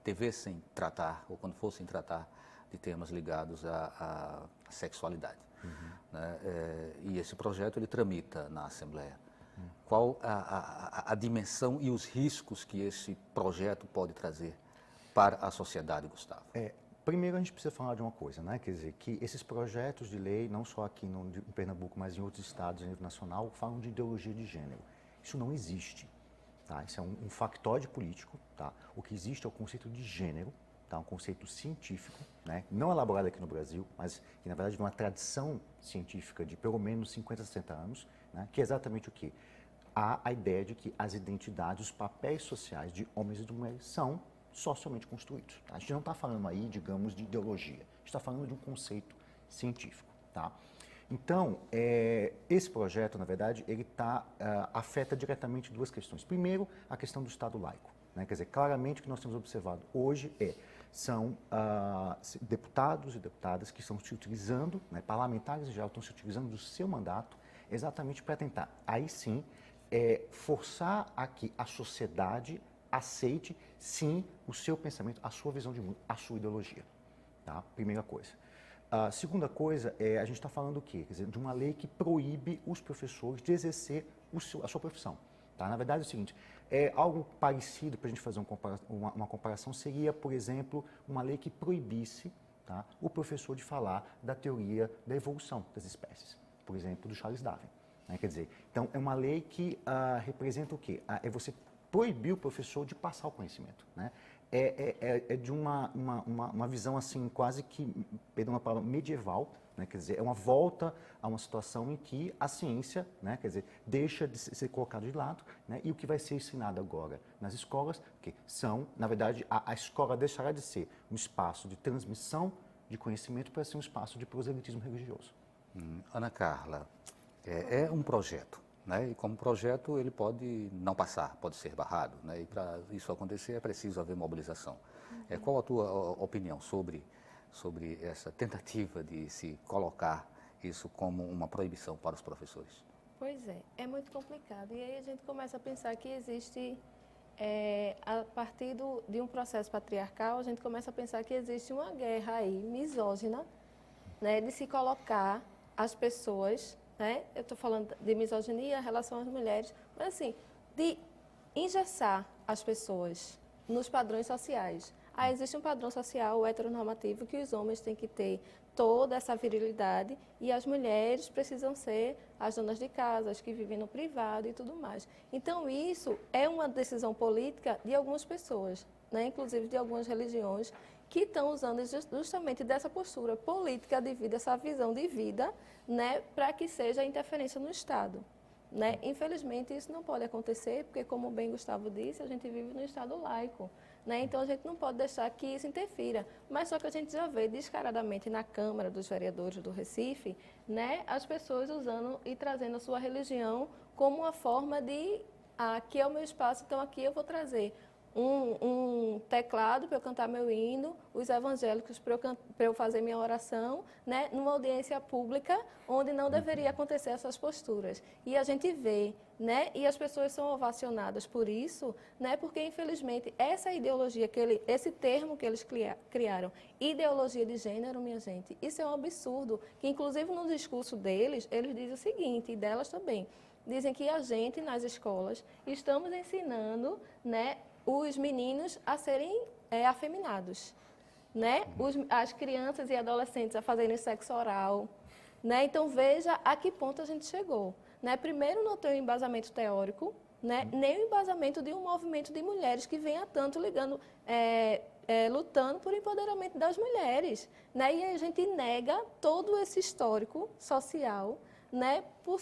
devessem tratar, ou quando fossem tratar de temas ligados à sexualidade. Né? E esse projeto, ele tramita na Assembleia. Qual a dimensão e os riscos que esse projeto pode trazer para a sociedade, Gustavo? Primeiro, a gente precisa falar de uma coisa, né? Quer dizer, que esses projetos de lei, não só aqui em Pernambuco, mas em outros estados a nível nacional, falam de ideologia de gênero. Isso não existe. Tá? Isso é um factoide político. Tá? O que existe é o conceito de gênero, tá? Um conceito científico, né? Não elaborado aqui no Brasil, mas que, na verdade, de uma tradição científica de pelo menos 50, 60 anos, né? Que é exatamente o quê? Há a ideia de que as identidades, os papéis sociais de homens e de mulheres são socialmente construídos. Tá? A gente não está falando aí, digamos, de ideologia. A gente está falando de um conceito científico. Tá? Então, esse projeto, na verdade, ele afeta diretamente duas questões. Primeiro, a questão do Estado laico. Né? Quer dizer, claramente o que nós temos observado hoje são deputados e deputadas que estão se utilizando, né, parlamentares em geral, estão se utilizando do seu mandato exatamente para tentar, aí sim, forçar a que a sociedade aceite, sim, o seu pensamento, a sua visão de mundo, a sua ideologia. Tá? Primeira coisa. A segunda coisa a gente está falando do quê? Quer dizer, de uma lei que proíbe os professores de exercer a sua profissão. Tá? Na verdade, é o seguinte, algo parecido, para a gente fazer uma comparação, seria, por exemplo, uma lei que proibisse, tá, o professor de falar da teoria da evolução das espécies, por exemplo, do Charles Darwin. Né? Quer dizer, então, é uma lei que representa o quê? É você proibir o professor de passar o conhecimento. Né? É de uma visão assim, quase que, perdão a palavra, medieval, né? Quer dizer, é uma volta a uma situação em que a ciência, né, quer dizer, deixa de ser colocada de lado, né? E o que vai ser ensinado agora nas escolas, que são, na verdade, a escola deixará de ser um espaço de transmissão de conhecimento para ser um espaço de proselitismo religioso. Ana Carla, é um projeto. Né? E como projeto ele pode não passar, pode ser barrado, né? E para isso acontecer é preciso haver mobilização. Qual a tua opinião sobre essa tentativa de se colocar isso como uma proibição para os professores? Pois é muito complicado. E aí a gente começa a pensar que existe, a partir de um processo patriarcal, a gente começa a pensar que existe uma guerra aí misógina, né, de se colocar as pessoas, né? Eu estou falando de misoginia em relação às mulheres, mas assim, de engessar as pessoas nos padrões sociais. Existe um padrão social heteronormativo que os homens têm que ter toda essa virilidade e as mulheres precisam ser as donas de casa, as que vivem no privado e tudo mais. Então, isso é uma decisão política de algumas pessoas, né? Inclusive de algumas religiões, que estão usando justamente dessa postura política de vida, essa visão de vida, né, para que seja interferência no Estado. Né? Infelizmente, isso não pode acontecer, porque, como bem Gustavo disse, a gente vive num Estado laico. Né? Então, a gente não pode deixar que isso interfira. Mas só que a gente já vê descaradamente na Câmara dos Vereadores do Recife, né, as pessoas usando e trazendo a sua religião como uma forma de, aqui é o meu espaço, então aqui eu vou trazer um teclado para eu cantar meu hino, os evangélicos para eu fazer minha oração, né, numa audiência pública onde não deveria acontecer essas posturas. E a gente vê, né, e as pessoas são ovacionadas por isso, né, porque infelizmente essa ideologia, esse termo que eles criaram, ideologia de gênero, minha gente, isso é um absurdo, que inclusive no discurso deles, eles dizem o seguinte, e delas também, dizem que a gente nas escolas estamos ensinando, né, os meninos a serem afeminados, né? As crianças e adolescentes a fazerem sexo oral, né? Então, veja a que ponto a gente chegou, né? Primeiro, não tem um embasamento teórico, né? Nem o embasamento de um movimento de mulheres que vem há tanto lutando por empoderamento das mulheres, né? E a gente nega todo esse histórico social, né, por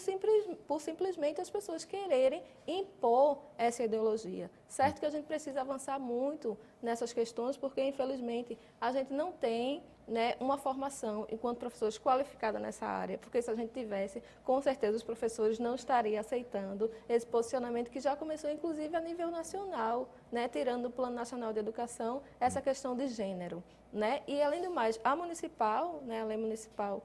simplesmente as pessoas quererem impor essa ideologia. Certo que a gente precisa avançar muito nessas questões, porque, infelizmente, a gente não tem, né, uma formação enquanto professores qualificada nessa área, porque se a gente tivesse, com certeza os professores não estariam aceitando esse posicionamento que já começou, inclusive, a nível nacional, né, tirando do Plano Nacional de Educação essa questão de gênero. Né? E, além do mais, a municipal, né, a lei municipal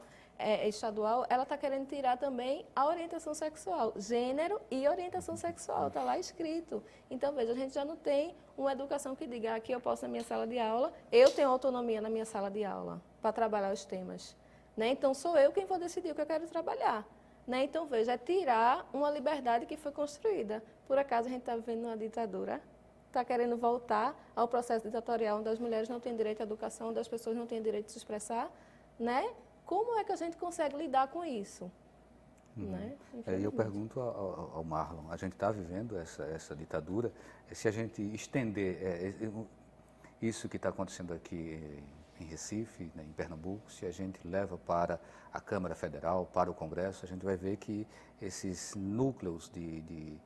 estadual, ela está querendo tirar também a orientação sexual, gênero e orientação sexual, está lá escrito. Então, veja, a gente já não tem uma educação que diga, aqui eu posso na minha sala de aula, eu tenho autonomia na minha sala de aula para trabalhar os temas. Né? Então, sou eu quem vou decidir o que eu quero trabalhar. Né? Então, veja, é tirar uma liberdade que foi construída. Por acaso, a gente está vivendo uma ditadura? Está querendo voltar ao processo ditatorial, onde as mulheres não têm direito à educação, onde as pessoas não têm direito de se expressar, né? Como é que a gente consegue lidar com isso? Né? Eu pergunto ao Marlon, a gente está vivendo essa ditadura, se a gente estender isso que está acontecendo aqui em Recife, né, em Pernambuco, se a gente leva para a Câmara Federal, para o Congresso, a gente vai ver que esses núcleos de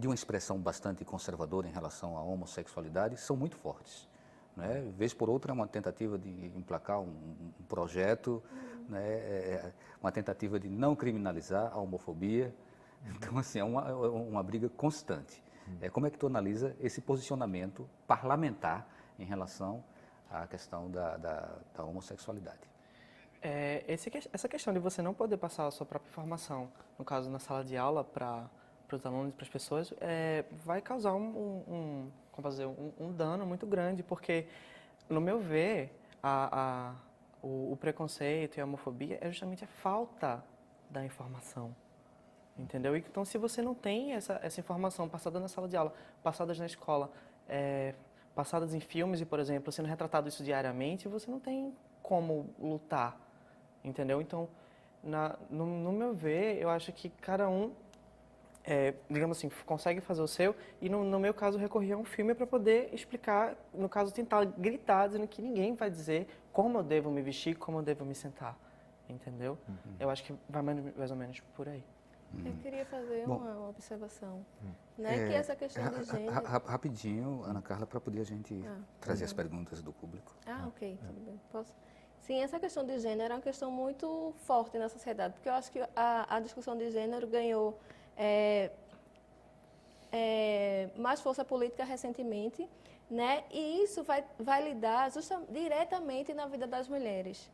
uma expressão bastante conservadora em relação à homossexualidade são muito fortes. Né? Vez por outra é uma tentativa de emplacar um projeto, né? Uma tentativa de não criminalizar a homofobia. Então, assim, é uma briga constante. Como é que tu analisa esse posicionamento parlamentar em relação à questão da homossexualidade? Essa questão de você não poder passar a sua própria informação, no caso na sala de aula, para os alunos e para as pessoas, vai causar um dano muito grande, porque, no meu ver, o preconceito e a homofobia é justamente a falta da informação, entendeu? Então, se você não tem essa informação passada na sala de aula, passadas na escola, passadas em filmes e, por exemplo, sendo retratado isso diariamente, você não tem como lutar, entendeu? Então, no meu ver, eu acho que cada um digamos assim, consegue fazer o seu, e no meu caso recorri a um filme para poder explicar, no caso tentar gritar, dizendo que ninguém vai dizer como eu devo me vestir, como eu devo me sentar, entendeu? Eu acho que vai mais ou menos por aí. Eu queria fazer uma observação, né, que essa questão de gênero... Rapidinho, Ana Carla, para poder a gente trazer as perguntas do público. Ok, tudo bem. Posso? Sim, essa questão de gênero é uma questão muito forte na sociedade, porque eu acho que a discussão de gênero ganhou mais força política recentemente, né? E isso vai lidar diretamente na vida das mulheres.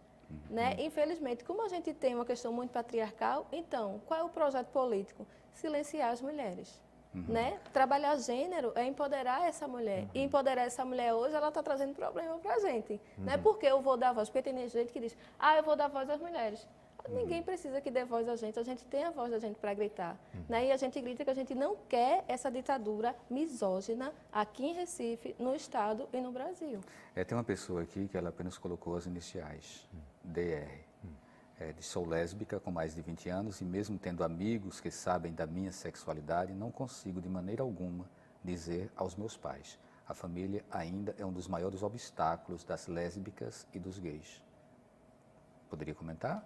Né? Infelizmente, como a gente tem uma questão muito patriarcal, então, qual é o projeto político? Silenciar as mulheres. Né? Trabalhar gênero é empoderar essa mulher. E empoderar essa mulher hoje, ela está trazendo problema para a gente. Né? Porque eu vou dar voz, porque tem gente que diz, eu vou dar voz às mulheres. Ninguém precisa que dê voz a gente tem a voz da gente para gritar. Né? E a gente grita que a gente não quer essa ditadura misógina aqui em Recife, no Estado e no Brasil. Tem uma pessoa aqui que ela apenas colocou as iniciais, DR. Sou lésbica com mais de 20 anos e mesmo tendo amigos que sabem da minha sexualidade, não consigo de maneira alguma dizer aos meus pais. A família ainda é um dos maiores obstáculos das lésbicas e dos gays. Poderia comentar?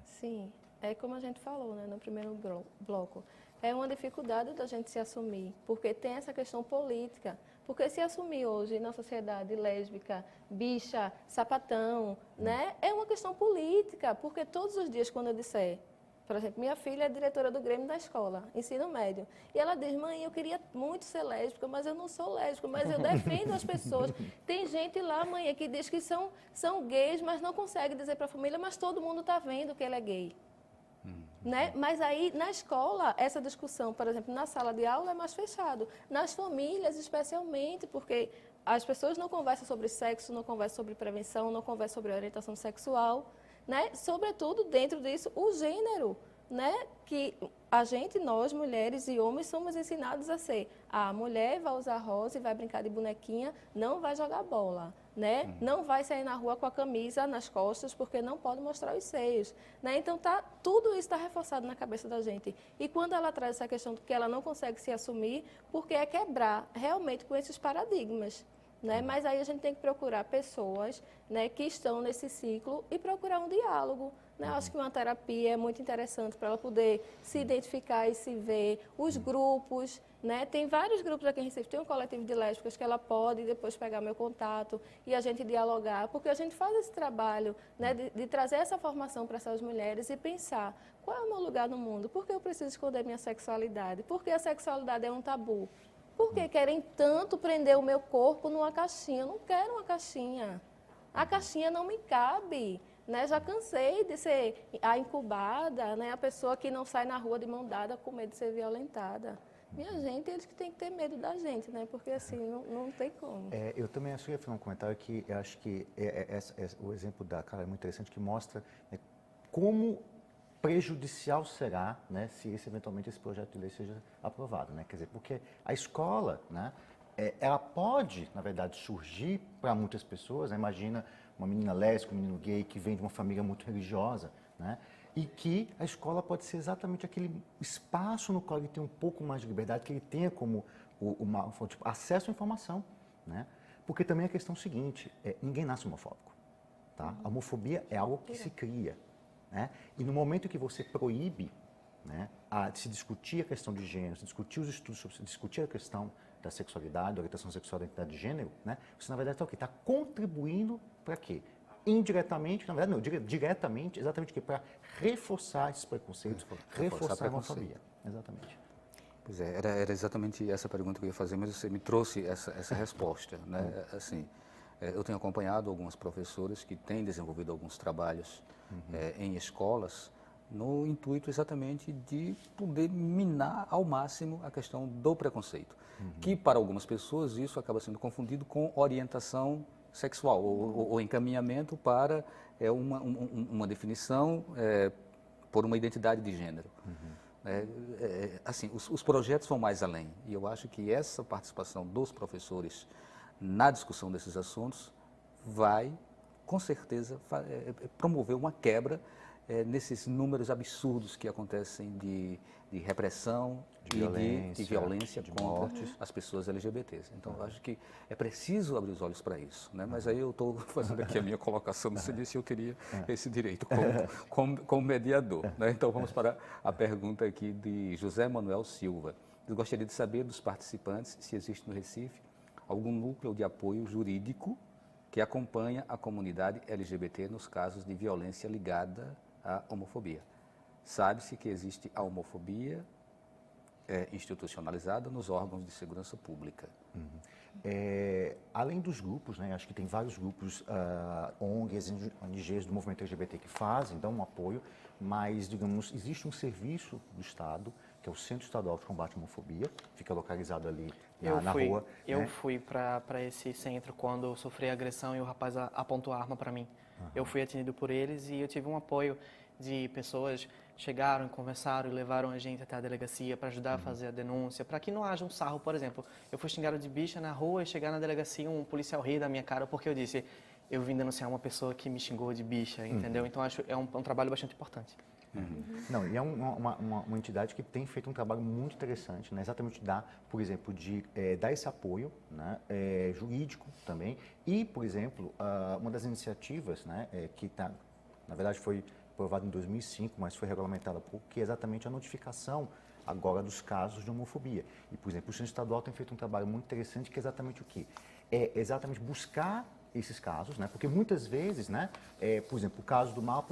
Sim, é como a gente falou, né, no primeiro bloco. É uma dificuldade da gente se assumir, porque tem essa questão política. Porque se assumir hoje na sociedade lésbica, bicha, sapatão, né, é uma questão política. Porque todos os dias, quando eu disser, por exemplo, minha filha é diretora do Grêmio da escola, ensino médio, e ela diz, mãe, eu queria muito ser lésbica, mas eu não sou lésbica, mas eu defendo as pessoas. Tem gente lá, mãe, que diz que são gays, mas não consegue dizer para a família, mas todo mundo está vendo que ele é gay. Né? Mas aí, na escola, essa discussão, por exemplo, na sala de aula é mais fechado. Nas famílias, especialmente, porque as pessoas não conversam sobre sexo, não conversam sobre prevenção, não conversam sobre orientação sexual. Né? Sobretudo, dentro disso, o gênero, né? Que nós, mulheres e homens, somos ensinados a ser. A mulher vai usar rosa e vai brincar de bonequinha, não vai jogar bola, né? Não vai sair na rua com a camisa nas costas, porque não pode mostrar os seios. Né? Então, tudo isso está reforçado na cabeça da gente. E quando ela traz essa questão de que ela não consegue se assumir, porque é quebrar realmente com esses paradigmas. né? Mas aí a gente tem que procurar pessoas, né, que estão nesse ciclo e procurar um diálogo, né? Acho que uma terapia é muito interessante para ela poder se identificar e se ver. Os grupos, né? Tem vários grupos aqui em Recife. Tem um coletivo de lésbicas que ela pode depois pegar meu contato e a gente dialogar, porque a gente faz esse trabalho, né, de trazer essa formação para essas mulheres e pensar qual é o meu lugar no mundo, por que eu preciso esconder minha sexualidade, por que a sexualidade é um tabu, por que querem tanto prender o meu corpo numa caixinha. Eu não quero uma caixinha. A caixinha não me cabe. Né? Já cansei de ser a incubada, né? A pessoa que não sai na rua de mão dada com medo de ser violentada. Minha gente, eles que têm que ter medo da gente, né? Porque assim, não tem como. Eu também acho que ia fazer um comentário que eu acho que o exemplo da Carla é muito interessante, que mostra como prejudicial será, né, se eventualmente esse projeto de lei seja aprovado, né? Quer dizer, porque a escola, né, ela pode, na verdade, surgir para muitas pessoas, né? Imagina uma menina lésbica, um menino gay que vem de uma família muito religiosa, né? E que a escola pode ser exatamente aquele espaço no qual ele tem um pouco mais de liberdade, que ele tenha como tipo, acesso à informação, né? Porque também a questão seguinte, ninguém nasce homofóbico, tá? A homofobia é algo que se cria, né? E no momento que você proíbe, né, se discutir a questão de gênero, se discutir os estudos, se discutir a questão da sexualidade, da orientação sexual, da identidade de gênero, né, você na verdade está o quê? Está contribuindo para quê? Indiretamente, na verdade não, diretamente, exatamente o quê? Para reforçar esses preconceitos, reforçar a homofobia. Exatamente. Pois é, era exatamente essa pergunta que eu ia fazer, mas você me trouxe essa resposta, né? Assim, eu tenho acompanhado algumas professoras que têm desenvolvido alguns trabalhos em escolas no intuito exatamente de poder minar ao máximo a questão do preconceito, que para algumas pessoas isso acaba sendo confundido com orientação sexual ou encaminhamento para uma definição por uma identidade de gênero. Assim, os projetos vão mais além e eu acho que essa participação dos professores na discussão desses assuntos vai, com certeza, promover uma quebra nesses números absurdos que acontecem de repressão de violência contra mortes. As pessoas LGBTs. Então, eu acho que é preciso abrir os olhos para isso, né? Mas aí eu estou fazendo aqui a minha colocação, você disse que eu queria esse direito como mediador, né? Então, vamos para a pergunta aqui de José Manuel Silva. Eu gostaria de saber dos participantes se existe no Recife algum núcleo de apoio jurídico que acompanha a comunidade LGBT nos casos de violência ligada à homofobia. Sabe-se que existe a homofobia institucionalizada nos órgãos de segurança pública. Além dos grupos, né, acho que tem vários grupos, ONGs, ONGs do movimento LGBT que fazem, dão um apoio, mas, digamos, existe um serviço do Estado, que é o Centro Estadual de Combate à Homofobia, fica localizado ali na rua. Eu fui para esse centro quando eu sofri agressão e o rapaz apontou a arma para mim. Eu fui atendido por eles e eu tive um apoio de pessoas chegaram, conversaram e levaram a gente até a delegacia para ajudar a fazer a denúncia, para que não haja um sarro, por exemplo. Eu fui xingado de bicha na rua e chegar na delegacia um policial rir da minha cara porque eu disse, eu vim denunciar uma pessoa que me xingou de bicha, entendeu? Então acho é um trabalho bastante importante. Não, e é uma entidade que tem feito um trabalho muito interessante, né? Exatamente por exemplo, de dar esse apoio, né? Jurídico também e, por exemplo, uma das iniciativas, né? Que na verdade foi aprovada em 2005, mas foi regulamentada porque é exatamente a notificação agora dos casos de homofobia. E, por exemplo, o Centro Estadual tem feito um trabalho muito interessante que é exatamente o quê? É exatamente buscar esses casos, né? Porque muitas vezes, né? Por exemplo, o caso do Mauro,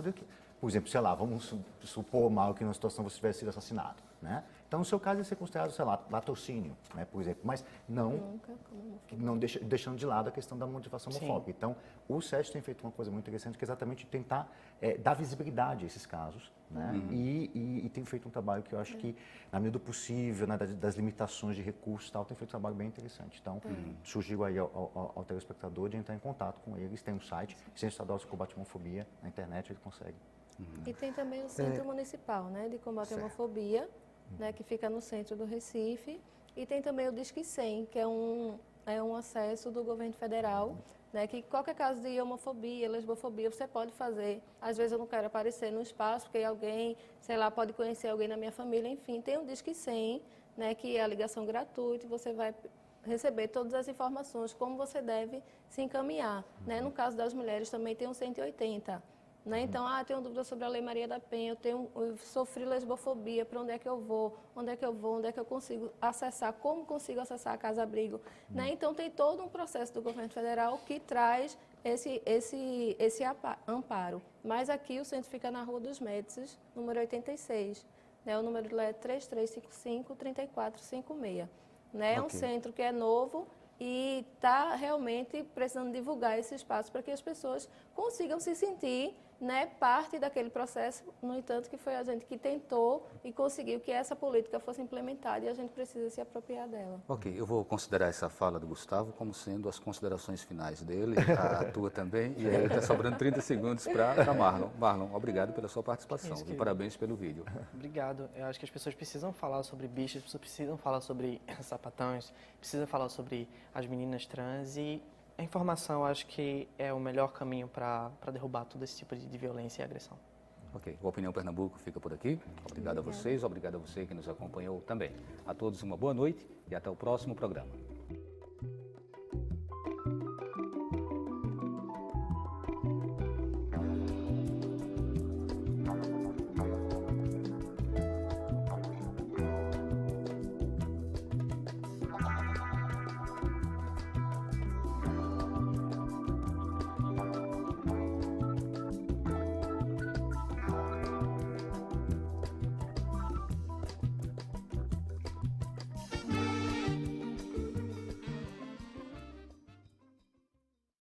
por exemplo, sei lá, vamos supor, Mauro, que numa situação você tivesse sido assassinado, né? Então, no seu caso, ia ser considerado, sei lá, latrocínio, né, por exemplo, mas não deixando de lado a questão da motivação homofóbica. Então, o SESC tem feito uma coisa muito interessante, que é exatamente tentar dar visibilidade a esses casos, né, e tem feito um trabalho que eu acho que, na medida do possível, né, das limitações de recursos e tal, tem feito um trabalho bem interessante. Então, surgiu aí ao telespectador de entrar em contato com eles, tem um site, Centro Estadual de Combate à Homofobia, na internet, ele consegue. E tem também o Centro Municipal, né, de Combate à Homofobia, né, que fica no centro do Recife, e tem também o Disque 100, que é um acesso do governo federal, né, que qualquer caso de homofobia, lesbofobia, você pode fazer. Às vezes eu não quero aparecer no espaço, porque alguém, sei lá, pode conhecer alguém na minha família, enfim, tem o Disque 100, né, que é a ligação gratuita, e você vai receber todas as informações, como você deve se encaminhar. Né? No caso das mulheres também tem um 180. Né? Então, tenho dúvida sobre a Lei Maria da Penha, eu sofri lesbofobia, para onde é que eu vou, onde é que eu consigo acessar, como consigo acessar a casa-abrigo. Né? Então, tem todo um processo do governo federal que traz esse amparo. Mas aqui o centro fica na Rua dos Médicis, número 86. Né? O número é 3355-3456. Né? É um centro que é novo e está realmente precisando divulgar esse espaço para que as pessoas consigam se sentir, né, parte daquele processo. No entanto, que foi a gente que tentou e conseguiu que essa política fosse implementada e a gente precisa se apropriar dela. Ok, eu vou considerar essa fala do Gustavo como sendo as considerações finais dele, a tua também, e aí está sobrando 30 segundos para Marlon. Marlon, obrigado pela sua participação e parabéns pelo vídeo. Obrigado. Eu acho que as pessoas precisam falar sobre bichos, as pessoas precisam falar sobre sapatões, precisam falar sobre as meninas trans e a informação, eu acho que é o melhor caminho para derrubar todo esse tipo de violência e agressão. Ok, o Opinião Pernambuco fica por aqui. Obrigado a vocês, obrigado a você que nos acompanhou também. A todos uma boa noite e até o próximo programa.